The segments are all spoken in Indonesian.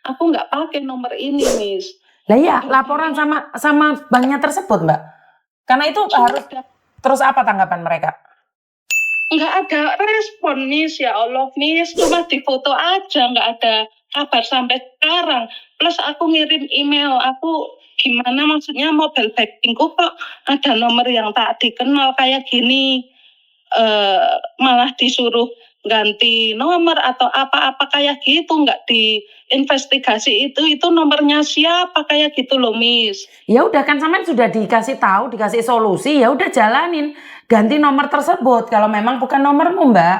Aku nggak pakai nomor ini, Miss. Lah iya, laporan sama banknya tersebut, Mbak. Karena itu harus. Terus apa tanggapan mereka? Nggak ada respon, Miss. Ya Allah, Miss. Cuma di foto aja, nggak ada kabar sampai sekarang. Plus aku ngirim email, aku gimana maksudnya mobile bankingku kok ada nomor yang tak dikenal kayak gini. Malah disuruh ganti nomor atau apa-apa kayak gitu, nggak diinvestigasi itu nomornya siapa kayak gitu loh, Miss. Ya udah kan sampean sudah dikasih tahu, dikasih solusi, ya udah jalanin, ganti nomor tersebut kalau memang bukan nomormu, Mbak.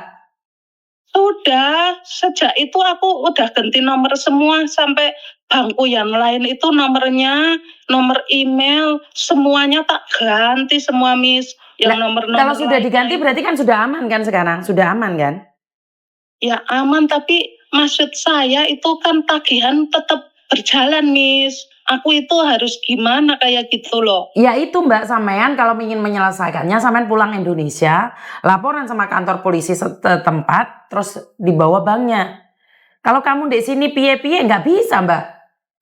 Sudah, sejak itu aku udah ganti nomor semua sampai bankku yang lain itu nomornya, nomor email, semuanya tak ganti semua, Miss. Yang nomor-nomor kalau sudah diganti berarti kan sudah aman kan sekarang? Sudah aman kan? Ya aman, tapi maksud saya itu kan tagihan tetap berjalan, Miss. Aku itu harus gimana kayak gitu loh. Ya itu Mbak, sampean kalau ingin menyelesaikannya sampean pulang Indonesia, laporan sama kantor polisi setempat, terus dibawa banknya. Kalau kamu di sini piye-piye nggak bisa Mbak.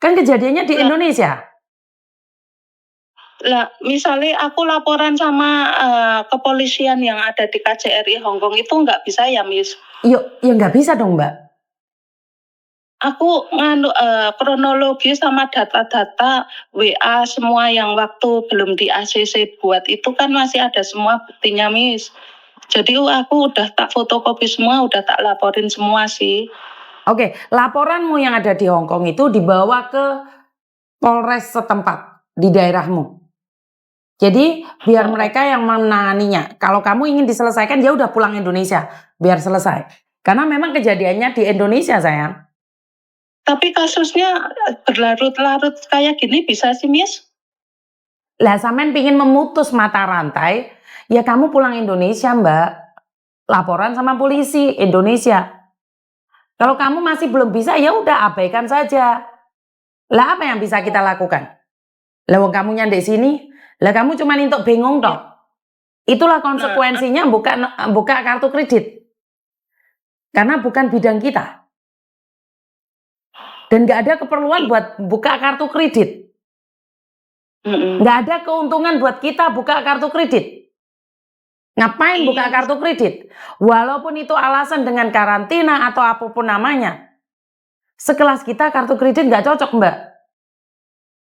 Kan kejadiannya di Indonesia. Lah, misalnya aku laporan sama kepolisian yang ada di KJRI Hongkong itu nggak bisa ya, Miss? Ya nggak bisa dong Mbak. Aku kronologi sama data-data WA semua yang waktu belum di ACC buat itu kan masih ada semua buktinya, Miss. Jadi aku udah tak fotokopi semua, udah tak laporin semua sih. Oke, laporanmu yang ada di Hongkong itu dibawa ke Polres setempat di daerahmu. Jadi biar mereka yang menanganinya. Kalau kamu ingin diselesaikan, ya udah pulang Indonesia biar selesai. Karena memang kejadiannya di Indonesia, sayang. Tapi kasusnya berlarut-larut kayak gini bisa sih, Miss? Lah sampean pingin memutus mata rantai, ya kamu pulang Indonesia, Mbak. Laporan sama polisi Indonesia. Kalau kamu masih belum bisa, ya udah abaikan saja. Lah apa yang bisa kita lakukan? Lah wong kamu nyandek sini, lah kamu cuma untuk bingung toh. Itulah konsekuensinya buka kartu kredit. Karena bukan bidang kita. Dan gak ada keperluan buat buka kartu kredit. Gak ada keuntungan buat kita buka kartu kredit. Ngapain buka kartu kredit? Walaupun itu alasan dengan karantina atau apapun namanya. Sekelas kita kartu kredit gak cocok Mbak.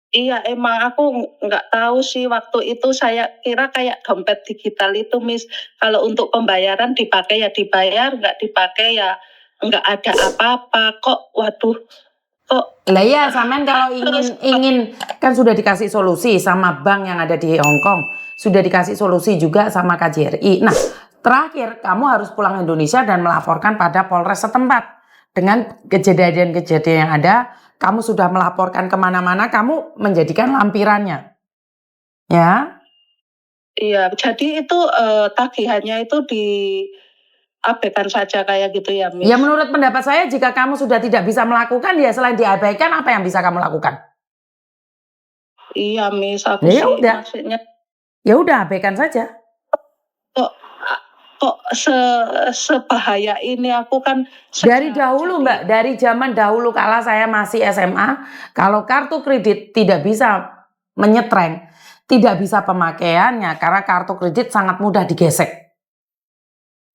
Iya, emang aku nggak tahu sih waktu itu, saya kira kayak dompet digital itu, Miss. Kalau untuk pembayaran dipakai ya dibayar, nggak dipakai ya nggak ada apa-apa. Kok, waduh, kok. Lah ya, sampean kalau ingin kan sudah dikasih solusi sama bank yang ada di Hong Kong, sudah dikasih solusi juga sama KJRI. Nah, terakhir kamu harus pulang Indonesia dan melaporkan pada Polres setempat. Dengan kejadian-kejadian yang ada, kamu sudah melaporkan kemana-mana, kamu menjadikan lampirannya. Ya? Iya, jadi itu tagihannya itu diabaikan saja kayak gitu ya, Miss? Ya menurut pendapat saya, jika kamu sudah tidak bisa melakukan, ya selain diabaikan, apa yang bisa kamu lakukan? Iya, Miss, aku Ya sih udah. maksudnya. Ya udah, abaikan saja. Kok sebahaya ini aku kan dari dahulu Mbak, dari zaman dahulu kala saya masih SMA, kalau kartu kredit tidak bisa menyetreng, tidak bisa pemakaiannya karena kartu kredit sangat mudah digesek.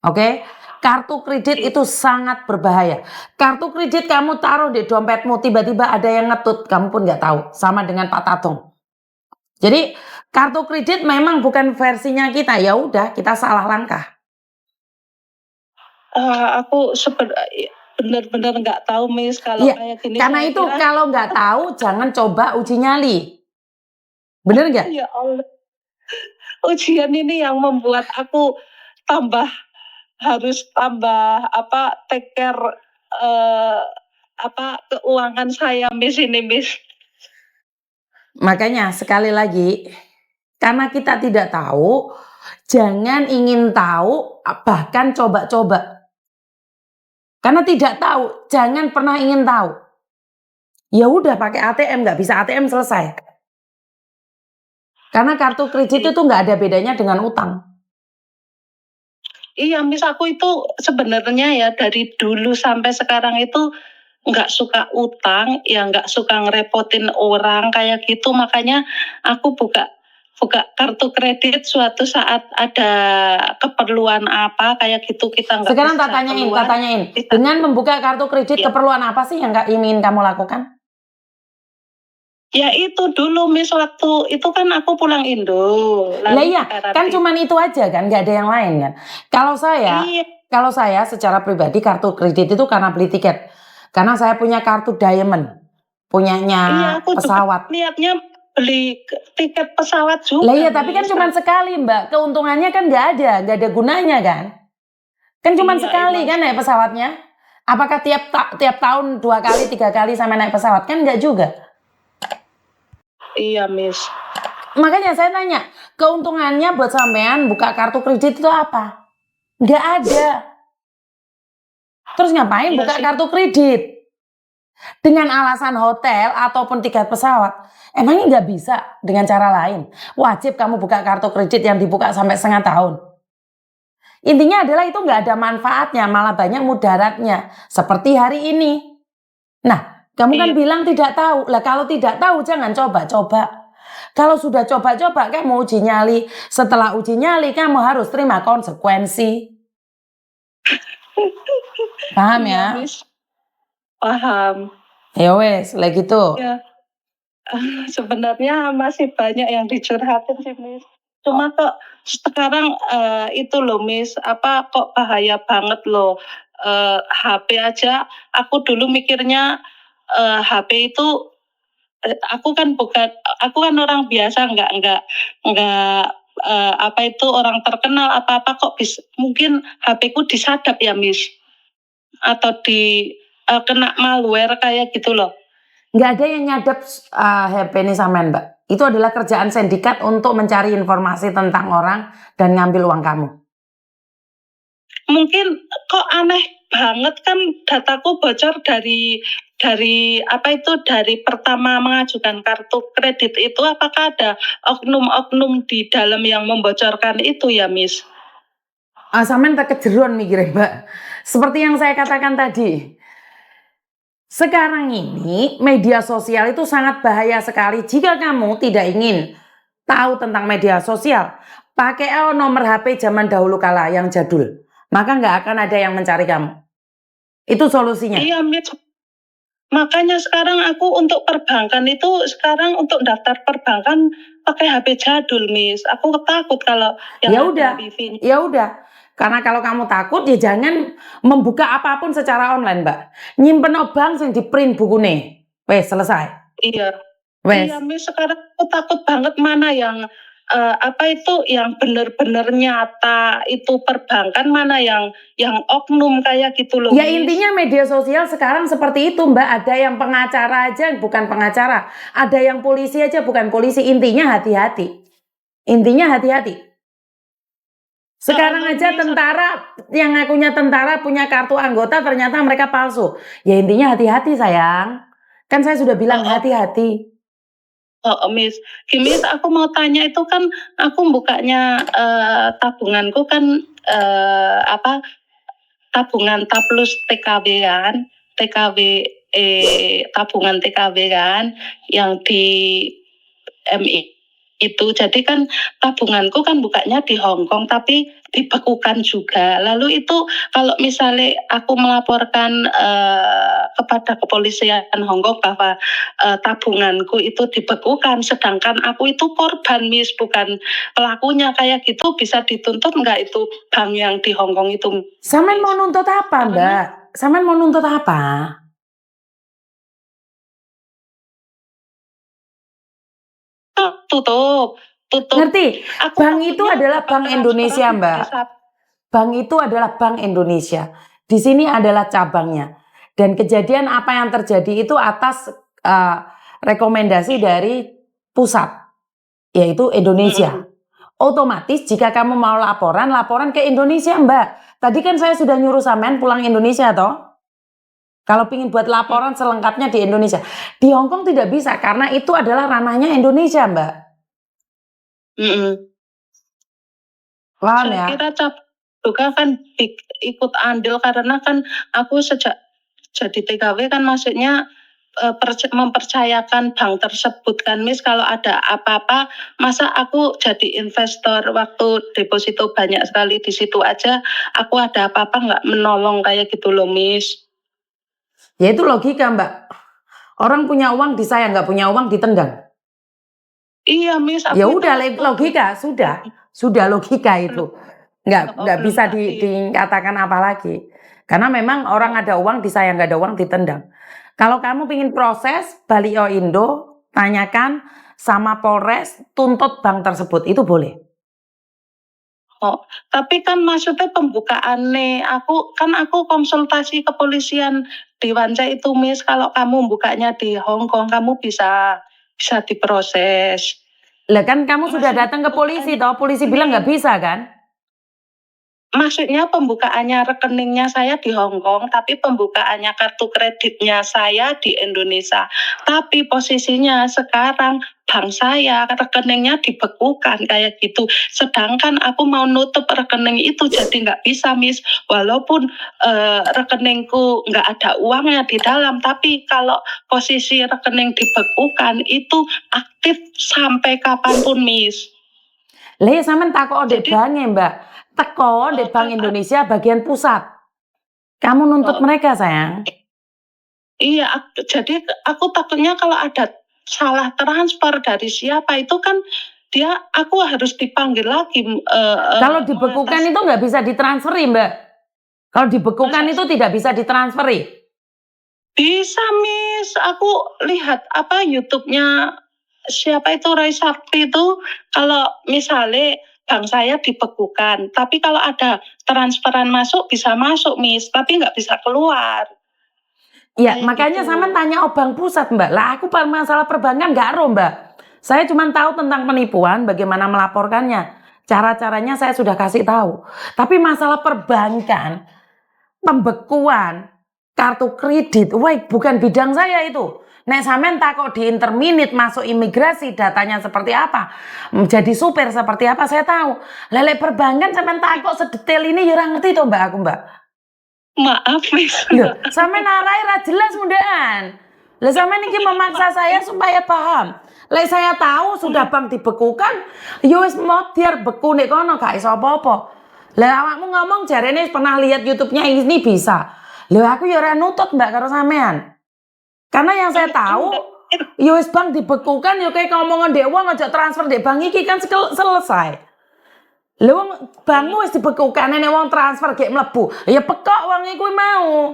Oke? Kartu kredit itu sangat berbahaya. Kartu kredit kamu taruh di dompetmu, tiba-tiba ada yang ngetut, kamu pun nggak tahu. Sama dengan Pak Tatung. Jadi kartu kredit memang bukan versinya kita, ya udah kita salah langkah. Aku benar-benar nggak tahu, Miss, kalau kayak gini. Karena itu kalau nggak tahu jangan coba uji nyali. Bener nggak? Ya Allah, ujian ini yang membuat aku harus tambah take care keuangan saya, Miss, ini, Miss. Makanya sekali lagi, karena kita tidak tahu, jangan ingin tahu, bahkan coba-coba. Karena tidak tahu, jangan pernah ingin tahu. Ya udah pakai ATM, nggak bisa ATM selesai. Karena kartu kredit itu nggak ada bedanya dengan utang. Iya, Miss, aku itu sebenarnya ya dari dulu sampai sekarang itu nggak suka utang, ya nggak suka ngerepotin orang kayak gitu. Makanya aku buka buka kartu kredit suatu saat ada keperluan apa kayak gitu kita nggak Sekarang tak bisa keluar. tanyain. Kita, Dengan membuka kartu kredit ya, keperluan apa sih yang ingin kamu lakukan? ya itu dulu Miss waktu itu kan aku pulang Indo, Lah lalu iya, kan dikarantina. cuman itu aja kan, nggak ada yang lain kan. Iya, Kalau saya secara pribadi kartu kredit itu karena beli tiket. Karena saya punya kartu diamond, punyanya aku juga pesawat. niatnya beli tiket pesawat Lah juga iya, tapi kan Miss. cuman sekali Mbak, keuntungannya kan nggak ada gunanya kan. Kan cuman Iya sekali emang, kan naik pesawatnya. Apakah tiap tahun 2 kali, 3 kali sama naik pesawat? Kan nggak juga. iya Miss. Makanya saya tanya, keuntungannya buat sampean buka kartu kredit itu apa? Nggak ada. Terus ngapain Iya buka sih. kartu kredit? Dengan alasan hotel ataupun tiket pesawat. Emangnya nggak bisa dengan cara lain? Wajib kamu buka kartu kredit yang dibuka sampai setengah tahun. Intinya adalah itu nggak ada manfaatnya, malah banyak mudaratnya. Seperti hari ini. Nah, kamu kan Iya. bilang tidak tahu. Lah kalau tidak tahu jangan coba-coba. Kalau sudah coba-coba kamu uji nyali. Setelah uji nyali kamu harus terima konsekuensi. Paham Iya ya? Miss. Paham. Ya wes, lagi gitu. Ya, sebenarnya masih banyak yang dicurhatin sih Miss. Cuma kok sekarang itu loh Miss, apa kok bahaya banget loh. HP aja, aku dulu mikirnya HP itu aku kan orang biasa nggak apa itu orang terkenal apa kok bisa mungkin HP ku disadap ya Miss atau kena malware kayak gitu loh. Nggak ada yang nyadap HP ini sampean Mbak. Itu adalah kerjaan sindikat untuk mencari informasi tentang orang dan ngambil uang kamu. Mungkin kok aneh banget kan dataku bocor dari apa itu dari pertama mengajukan kartu kredit itu apakah ada oknum-oknum di dalam yang membocorkan itu ya Miss? Sampean tak kejeruan mikirnya Mbak. Seperti yang saya katakan tadi. Sekarang ini media sosial itu sangat bahaya sekali. Jika kamu tidak ingin tahu tentang media sosial, pakai nomor HP zaman dahulu kala yang jadul. Maka nggak akan ada yang mencari kamu. Itu solusinya. Iya Miss. Makanya sekarang aku untuk perbankan itu sekarang untuk daftar perbankan pakai HP jadul Miss. Aku takut kalau yang Ya ada udah, wifi-nya. ya udah. Karena kalau kamu takut ya jangan membuka apapun secara online, Mbak. Nyimpen bank yang di print bukune. Wes selesai. Iya. Wes. Iya Miss, sekarang aku takut banget mana yang apa itu yang benar-benar nyata itu perbankan, mana yang oknum kayak gitu loh Ya Miss. intinya media sosial sekarang seperti itu Mbak. Ada yang pengacara aja bukan pengacara. Ada yang polisi aja bukan polisi. Intinya hati-hati. Intinya hati-hati. Sekarang aja tentara yang ngakunya tentara punya kartu anggota ternyata mereka palsu. Ya intinya hati-hati sayang. Kan saya sudah bilang hati-hati. Oh Miss, Miss aku mau tanya itu kan aku bukanya tabunganku kan apa tabungan Taplus TKB kan, TKB tabungan TKB kan yang di MI itu. Jadi kan tabunganku kan bukanya di Hong Kong tapi dibekukan juga. Lalu itu kalau misalnya aku melaporkan kepada kepolisian Hong Kong bahwa tabunganku itu dibekukan, sedangkan aku itu korban Miss, bukan pelakunya kayak gitu, bisa dituntut nggak itu bank yang di Hong Kong itu? Saman mau nuntut apa Mbak? Saman mau nuntut apa? Tutup. Ngerti? Aku Bank itu adalah Bank Indonesia Mbak. Bank itu adalah Bank Indonesia. Di sini adalah cabangnya. Dan kejadian apa yang terjadi itu atas rekomendasi dari pusat, yaitu Indonesia. Otomatis jika kamu mau laporan ke Indonesia Mbak. Tadi kan saya sudah nyuruh Samen pulang Indonesia toh. Kalau ingin buat laporan selengkapnya di Indonesia. Di Hong Kong tidak bisa karena itu adalah ranahnya Indonesia Mbak. Paham ya? Saya kira juga kan ikut andil karena kan aku sejak jadi TKW kan maksudnya mempercayakan bank tersebut kan Miss, kalau ada apa-apa masa aku jadi investor waktu deposito banyak sekali di situ aja aku ada apa-apa nggak menolong kayak gitu loh Miss. Ya itu logika Mbak. Orang punya uang disayang, nggak punya uang ditendang. Iya Miss, Ya aku itu udah waktu logika, sudah logika itu. Nggak belum bisa pasti. dikatakan apa lagi. Karena memang orang ada uang disayang, nggak ada uang ditendang. Kalau kamu pingin proses, balik Indo, tanyakan sama Polres, tuntut bank tersebut, itu boleh. Oh, tapi kan maksudnya pembukaan nih, aku konsultasi kepolisian di Wanca itu Miss, kalau kamu bukanya di Hong Kong kamu bisa diproses. Lah kan kamu sudah Maksudnya datang ke polisi, pembukaannya toh polisi bilang nggak bisa kan? Maksudnya pembukaannya rekeningnya saya di Hong Kong, tapi pembukaannya kartu kreditnya saya di Indonesia. Tapi posisinya sekarang bank saya rekeningnya dibekukan kayak gitu. Sedangkan aku mau nutup rekening itu jadi nggak bisa Miss. Walaupun rekeningku nggak ada uangnya di dalam, tapi kalau posisi rekening dibekukan itu aktif sampai kapanpun Miss. Lah ya sampean takok ndek Jadi bank Mbak. Teko ndek Bank Indonesia bagian pusat. Kamu nuntut mereka sayang. iya, jadi aku takutnya kalau ada salah transfer dari siapa itu kan aku harus dipanggil lagi. Kalau dibekukan itu nggak bisa ditransferi Mbak. Kalau dibekukan Masa itu tidak bisa ditransferi. bisa Miss, aku lihat YouTube-nya siapa itu Roy Sakti itu kalau misalnya bank saya dibekukan, tapi kalau ada transferan masuk bisa masuk Miss, tapi nggak bisa keluar. Ya Kayak makanya gitu. sama tanya bank pusat Mbak. Lah aku masalah perbankan nggak ero Mbak. Saya cuma tahu tentang penipuan, bagaimana melaporkannya. Cara-caranya saya sudah kasih tahu. Tapi masalah perbankan, pembekuan, kartu kredit, wah bukan bidang saya itu. Nek sampean takut di interminit masuk imigrasi datanya seperti apa, menjadi supir seperti apa saya tahu. Lele perbankan sampean takut sedetail ini ya ngerti toh Mbak aku Mbak. Maaf Miss. Loh, sampean narai ra jelas mundaan. Lah sampean iki memaksa saya supaya paham. Lek saya tahu sudah bank dibekukan, ya wis modiar beku nek kono gak iso apa-apa. Lah awakmu ngomong jarene pernah lihat YouTube-nya ini bisa. Lah aku ya ora nutut Mbak karo sampean. Karena yang saya tahu, ya wis bank dibekukan ya kayak ngomongan dek wong aja transfer dek bank iki kan selesai. Lha wong bankmu wis dibekukan nek wong transfer gek mlebu. Ya pekok wong iku mau.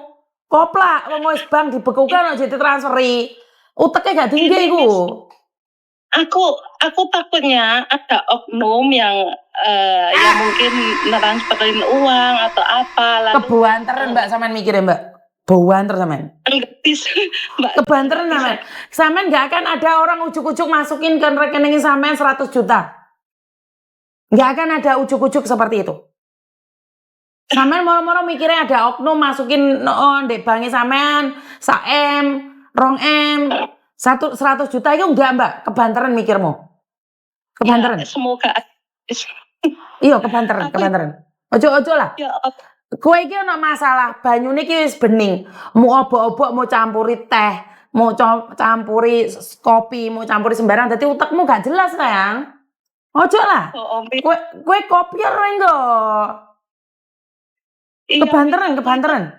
Koplak wong wis bank dibekukan aja ditransferi. Uteke gak tinggi iku. Aku takutnya ada oknum yang mungkin transferin uang atau apa lalu Kebanteran Mbak sampean mikirnya Mbak. Banter sampean. Mbak. Kebanteran sampean. Sampean gak akan ada orang ujuk-ujuk masukin ke rekening sampean 100 juta. Gak akan ada ujuk-ujuk seperti itu. Sampean moro-moro mikirnya ada oknum masukin ndek bange sampean 1 M, 2 M, 100 juta itu enggak Mbak, kebanteran mikirmu. Kebanteran. Ya, semoga. Iya, kebanteran. Ojo lah. Ya, Kowe iki ana masalah, banyune iki wis bening. Mau obok-obok, mau campuri teh, mau campuri kopi, mau campuri sembarang dadi utekmu gak jelas, sayang. Ojo lah. Kowe kopi ora engko. Kebanteran.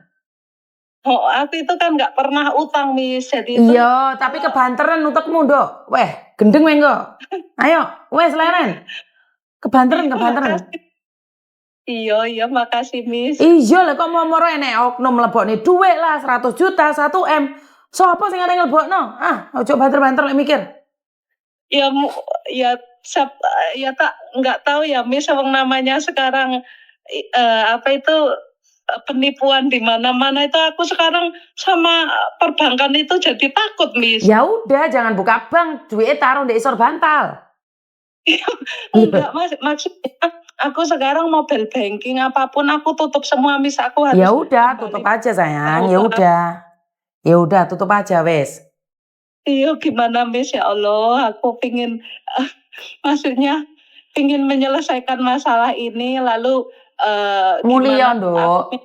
Oh, aku itu kan nggak pernah utang Miss, jadi iya, tapi kebanteran utekmu nduk. Weh, gendeng weh engko. Ayo, wes leren. Kebanteran. Iya, makasih Miss. Iya lah kok moro enek oknum mlebokne dhuwit lah 100 juta 1 M. Sopo sing arep nglebokno? Ah, ojo banter-banter lek mikir. Ya tak nggak tahu ya Miss, wong namanya sekarang penipuan di mana-mana itu aku sekarang sama perbankan itu jadi takut Miss. Ya udah jangan buka bank, duitnya taruh di isor bantal. Enggak Mas, maksudnya aku sekarang mobile banking apapun aku tutup semua Miss, aku harus. Ya udah tutup aja sayang, ya udah tutup aja wes. Iya gimana Miss, ya Allah aku pingin maksudnya pingin menyelesaikan masalah ini lalu Mulya nduk.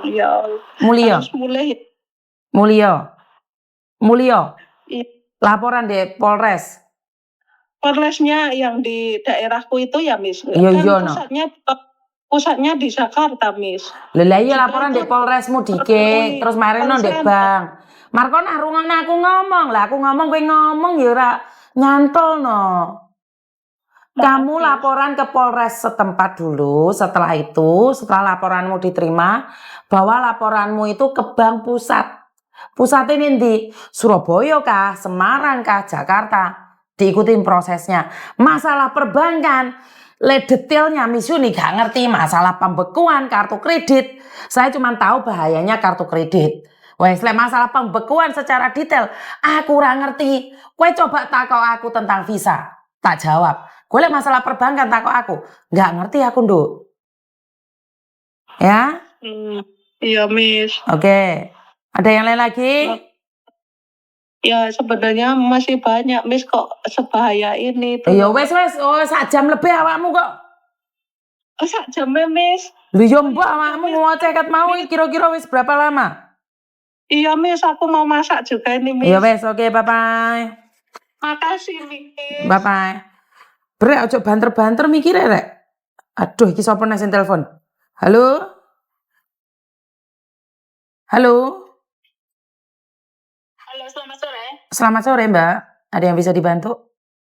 Ya Mulyo, harus mulai. Mulyo, Mulyo. Iya. Laporan di Polres. Polresnya yang di daerahku itu ya, Miss. Iya, Kan iya, no. pusatnya di Jakarta, Miss. Lah iya Jika laporan itu di Polresmu dike, dipenuhi terus marino ndek konsen, Bang. Markon arungan aku ngomong, lah aku ngomong kowe ngomong ya ora nyantol no. Kamu Miss. laporan ke Polres setempat dulu, setelah itu, setelah laporanmu diterima, bawa laporanmu itu ke Bank Pusat. Pusat ini di Surabaya kah, Semarang kah, Jakarta. Diikutin prosesnya. Masalah perbankan, detailnya Miss Yuni gak ngerti masalah pembekuan kartu kredit. Saya cuma tahu bahayanya kartu kredit. Wes, masalah pembekuan secara detail, aku kurang ngerti. Kowe coba takok aku tentang visa. Tak jawab. Kowe masalah perbankan takok aku. Gak ngerti aku, Nduk. Ya? Iya, Miss. Oke. Ada yang lain lagi? Ya sebenarnya masih banyak, Miss, kok sebahaya ini tuh. Ya wes, oh 1 jam lebih awakmu kok. Oh, 1 jam, Miss. Lho yo mbok awakmu ngoceh kat mau kira-kira wis berapa lama? Iya, Miss, aku mau masak juga ini, Miss. Ya wes, oke, bye-bye. Makasih, Miss. Bye-bye. Brek ojo banter-banter mikir rek. Aduh, iki sapa nang sing telepon? Halo? Halo? Halo, selamat sore. Selamat sore, Mbak. Ada yang bisa dibantu?